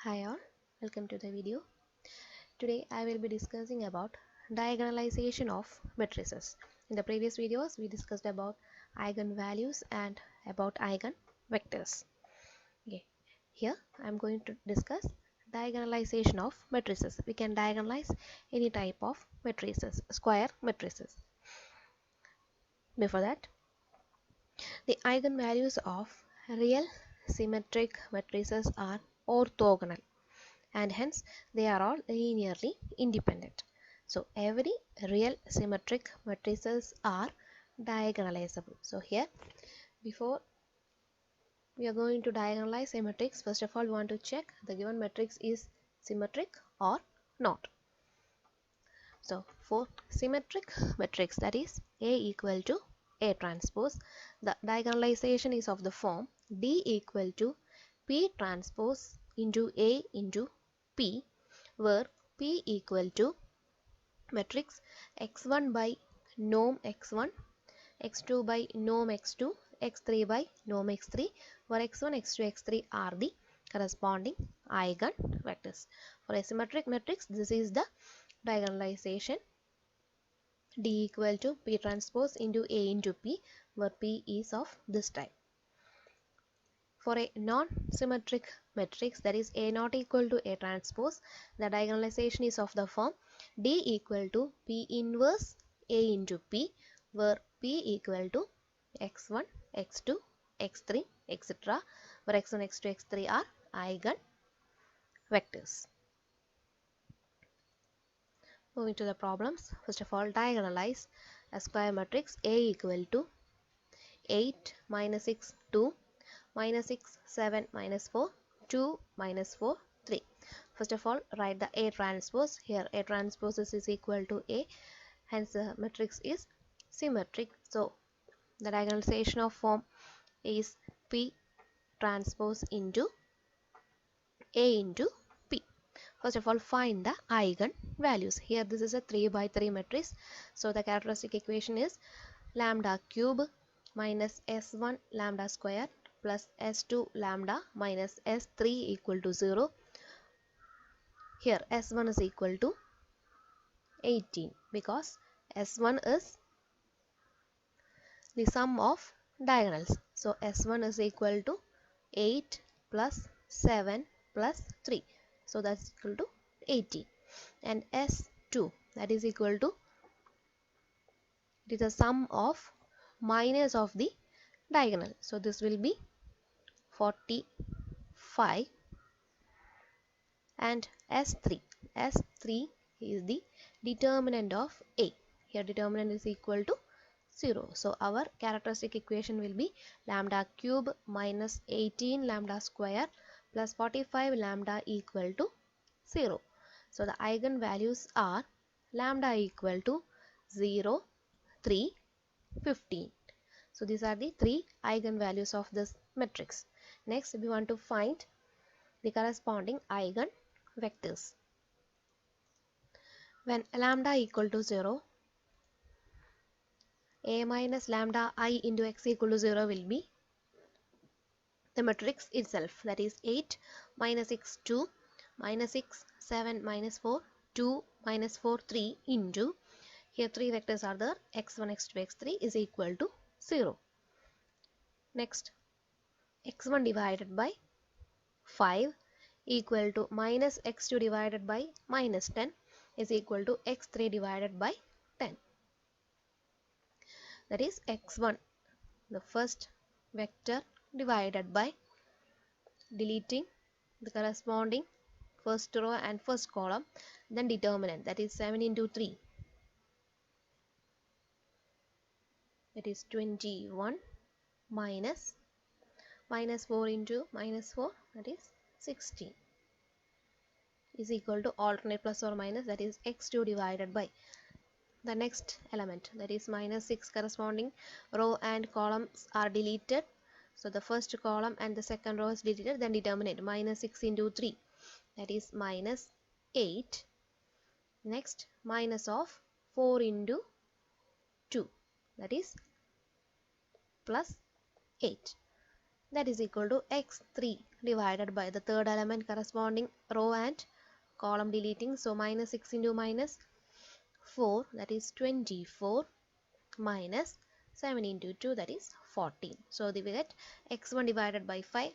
Hi all, welcome to the video. Today I will be discussing about diagonalization of matrices. In the previous videos we discussed about eigenvalues and about eigenvectors. Okay. Here I am going to discuss diagonalization of matrices. We can diagonalize any type of matrices, square matrices. Before that, the eigenvalues of real symmetric matrices are orthogonal, and hence they are all linearly independent. So every real symmetric matrices are diagonalizable. So here, before we are going to diagonalize a matrix, first of all we want to check the given matrix is symmetric or not. So for symmetric matrix, that is A equal to A transpose, the diagonalization is of the form D equal to P transpose into A into P, where P equal to matrix x1 by norm x1, x2 by norm x2, x3 by norm x3, where x1, x2, x3 are the corresponding eigenvectors. For a symmetric matrix, this is the diagonalization D equal to P transpose into A into P, where P is of this type. For a non-symmetric matrix, that is A not equal to A transpose, the diagonalization is of the form D equal to P inverse A into P, where P equal to x1, x2, x3, etc., where x1, x2, x3 are eigenvectors. Moving to the problems, first of all, diagonalize a square matrix A equal to 8, minus 6, 2, minus 6, 7, minus 4, 2, minus 4, 3. First of all, write the A transpose. Here A transpose is equal to A, hence the matrix is symmetric. So the diagonalization of form is P transpose into A into P. First of all, find the eigenvalues. Here this is a 3 by 3 matrix. So the characteristic equation is lambda cube minus s1 lambda square plus s2 lambda minus s3 equal to 0. Here s1 is equal to 18 because s1 is the sum of diagonals. So s1 is equal to 8 plus 7 plus 3. So that's equal to 18. And s2, that is equal to, it is the sum of minus of the diagonal. So this will be 45. And S3 is the determinant of A. Here determinant is equal to 0. So our characteristic equation will be lambda cube minus 18 lambda square plus 45 lambda equal to 0. So the eigenvalues are lambda equal to 0, 3, 15. So these are the three eigenvalues of this matrix. Next we want to find the corresponding eigenvectors. When lambda equal to 0, A minus lambda I into x equal to 0 will be the matrix itself, that is 8 minus 6 2 minus 6 7 minus 4 2 minus 4 3 into, here three vectors are there, x1 x2 x3 is equal to 0. Next, x1 divided by 5 equal to minus x2 divided by minus 10 is equal to x3 divided by 10. That is x1, the first vector, divided by deleting the corresponding first row and first column, then determinant, that is 7 into 3, that is 21, minus 4 into minus 4, that is 16, is equal to alternate plus or minus, that is x2 divided by the next element, that is minus 6, corresponding row and columns are deleted. So the first column and the second row is deleted, then determinant minus 6 into 3, that is minus 8. Next, minus of 4 into 2, that is plus 8. that is equal to x3 divided by the third element corresponding row and column deleting. So minus 6 into minus 4, that is 24, minus 7 into 2, that is 14. So we get x1 divided by 5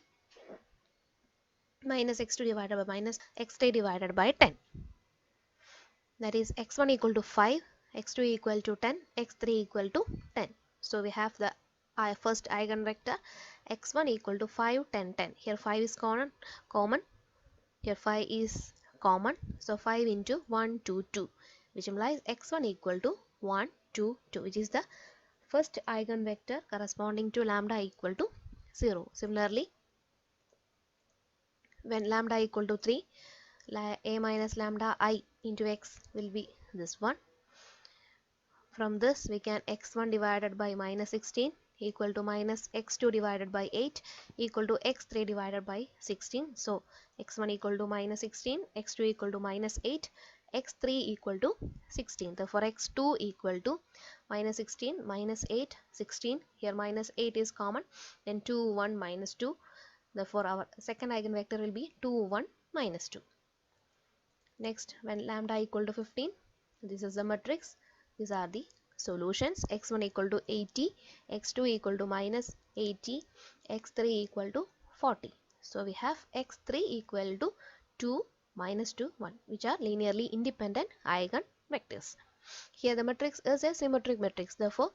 minus x2 divided by minus x3 divided by 10. That is x1 equal to 5, x2 equal to 10, x3 equal to 10. So we have the first eigenvector x1 equal to 5, 10, 10. Here 5 is common. Here 5 is common. So 5 into 1, 2, 2, which implies x1 equal to 1, 2, 2, which is the first eigenvector corresponding to lambda equal to 0. Similarly, when lambda equal to 3, a minus lambda I into x will be this one. From this we can x1 divided by minus 16 equal to minus x2 divided by 8 equal to x3 divided by 16. So x1 equal to minus 16, x2 equal to minus 8, x3 equal to 16. Therefore x2 equal to minus 16, minus 8, 16. Here minus 8 is common. Then 2, 1, minus 2. Therefore our second eigenvector will be 2, 1, minus 2. Next, when lambda equal to 15, this is the matrix. These are the solutions. x1 equal to 80, x2 equal to minus 80, x3 equal to 40. So we have x3 equal to 2, minus 2, 1, which are linearly independent eigenvectors. Here the matrix is a symmetric matrix. Therefore,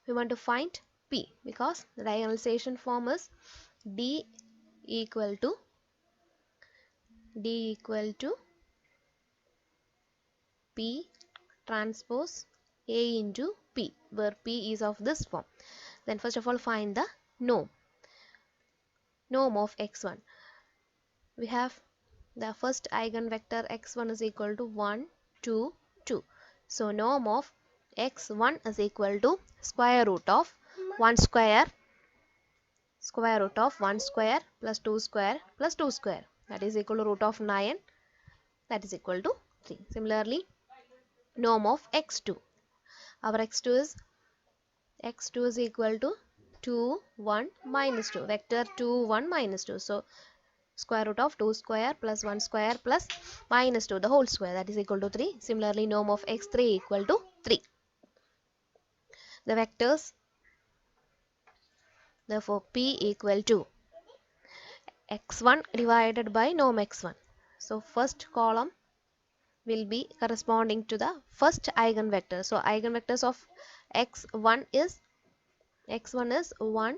we want to find P, because the diagonalization form is D equal to P transpose A into P, where P is of this form. Then first of all find the norm of x1. We have the first eigenvector x1 is equal to 1, 2, 2. So norm of x1 is equal to square root of 1 square plus 2 square plus 2 square, that is equal to root of 9, that is equal to 3. Similarly, norm of x2. Our x2 is equal to 2, 1, minus 2. Vector 2, 1, minus 2. So square root of 2 square plus 1 square plus minus 2 the whole square, that is equal to 3. Similarly, norm of x3 equal to 3. The vectors, therefore P equal to x1 divided by norm x1. So first column will be corresponding to the first eigenvector. So eigenvectors of x1 is 1,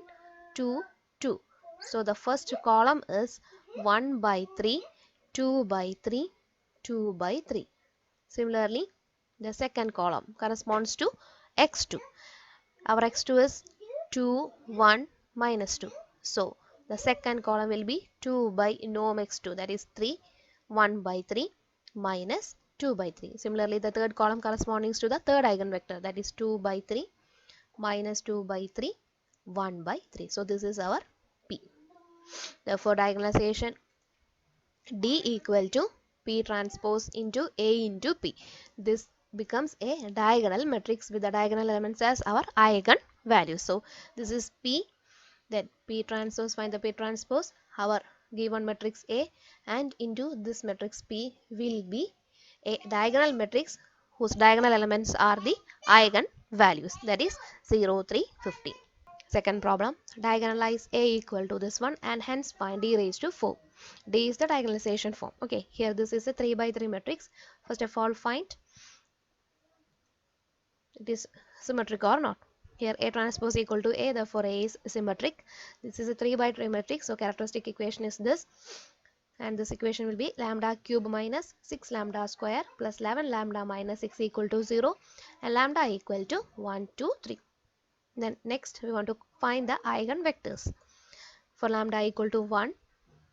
2, 2. So the first column is 1 by 3, 2 by 3, 2 by 3. Similarly, the second column corresponds to x2. Our x2 is 2, 1, minus 2. So the second column will be 2 by norm x2, that is 3, 1 by 3, minus 2 by 3. Similarly, the third column corresponding to the third eigenvector, that is 2 by 3, minus 2 by 3, 1 by 3. So this is our P. Therefore, diagonalization D equal to P transpose into A into P. This becomes a diagonal matrix with the diagonal elements as our eigen values. So this is P. Then P transpose, find the P transpose. Our given matrix A, and into this matrix P will be a diagonal matrix whose diagonal elements are the eigen values, that is 0, 3, 15. Second problem, diagonalize A equal to this one and hence find D raised to 4. D is the diagonalization form. Okay, here this is a 3 by 3 matrix. First of all find it is symmetric or not. Here A transpose equal to A, therefore A is symmetric. This is a 3 by 3 matrix, so characteristic equation is this. And this equation will be lambda cube minus 6 lambda square plus 11 lambda minus 6 equal to 0 and lambda equal to 1, 2, 3. Then next we want to find the eigenvectors. For lambda equal to 1,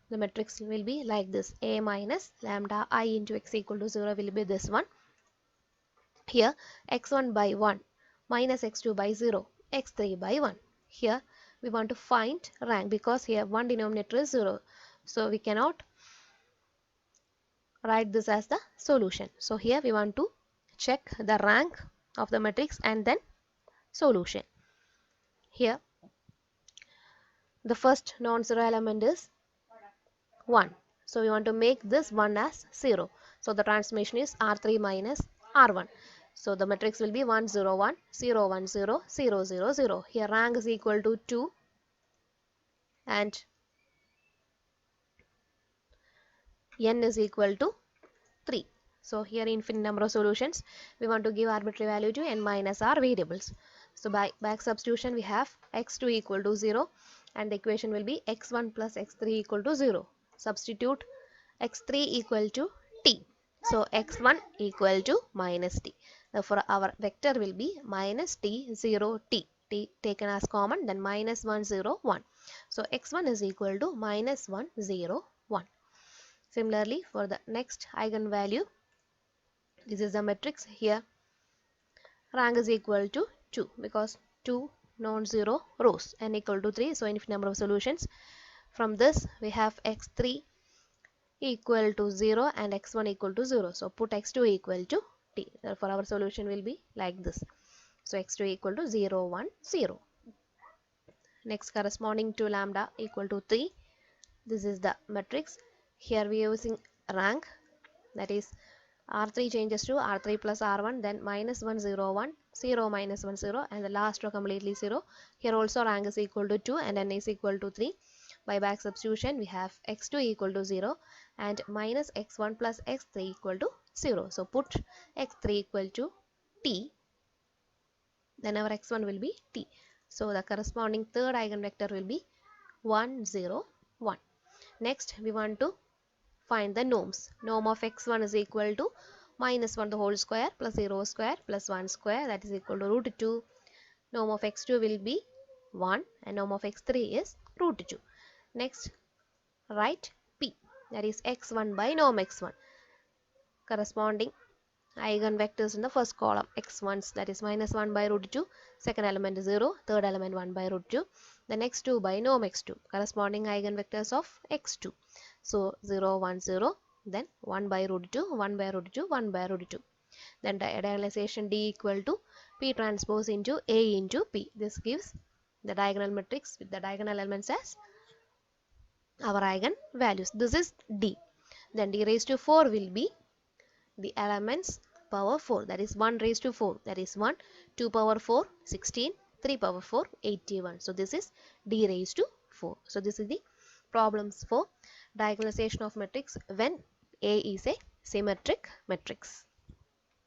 the matrix will be like this. A minus lambda I into x equal to 0 will be this one. Here x1 by 1 minus x2 by 0, x3 by 1. Here we want to find rank because here one denominator is 0. So we cannot write this as the solution. So here we want to check the rank of the matrix and then solution. Here the first non-zero element is 1. So we want to make this 1 as 0. So the transformation is R3 minus R1. So the matrix will be 1 0 1 0 1 0 0 0 0. Here rank is equal to 2 and n is equal to 3. So here infinite number of solutions. We want to give arbitrary value to n minus r variables. So by back substitution we have x2 equal to 0 and the equation will be x1 plus x3 equal to 0. Substitute x3 equal to t. So x1 equal to minus t. Therefore our vector will be minus t 0 t. T taken as common, then minus 1 0 1. So x1 is equal to minus 1 0 1. Similarly for the next eigenvalue, this is the matrix. Here rank is equal to 2 because 2 non-zero rows, n equal to 3, so infinite number of solutions. From this we have x3 equal to 0 and x1 equal to 0. So put x2 equal to t. Therefore our solution will be like this. So x2 equal to 0 1 0. Next, corresponding to lambda equal to 3. This is the matrix. Here we are using rank, that is R3 changes to R3 plus R1, then minus 1 0 1 0 minus 1 0, and the last row completely 0. Here also rank is equal to 2 and n is equal to 3. By back substitution we have x2 equal to 0 and minus x1 plus x3 equal to 0. So put x3 equal to t, then our x1 will be t. So the corresponding third eigenvector will be 1 0 1. Next we want to find the norms. Norm of x1 is equal to minus 1 the whole square plus 0 square plus 1 square, that is equal to root 2. Norm of x2 will be 1 and norm of x3 is root 2. Next, write p, that is x1 by norm x1. Corresponding eigenvectors in the first column, x1s, that is minus 1 by root 2, second element is 0, third element 1 by root 2, the next 2 by norm x2, corresponding eigenvectors of x2. So 0 1 0, then 1 by root 2, 1 by root 2, 1 by root 2. Then diagonalization D equal to P transpose into A into P. This gives the diagonal matrix with the diagonal elements as our eigen values. This is D. Then D raised to 4 will be the elements power 4, that is 1 raised to 4, that is 1, 2 power 4 16, 3 power 4 81. So this is D raised to 4. So this is the problems for diagonalization of matrix when A is a symmetric matrix.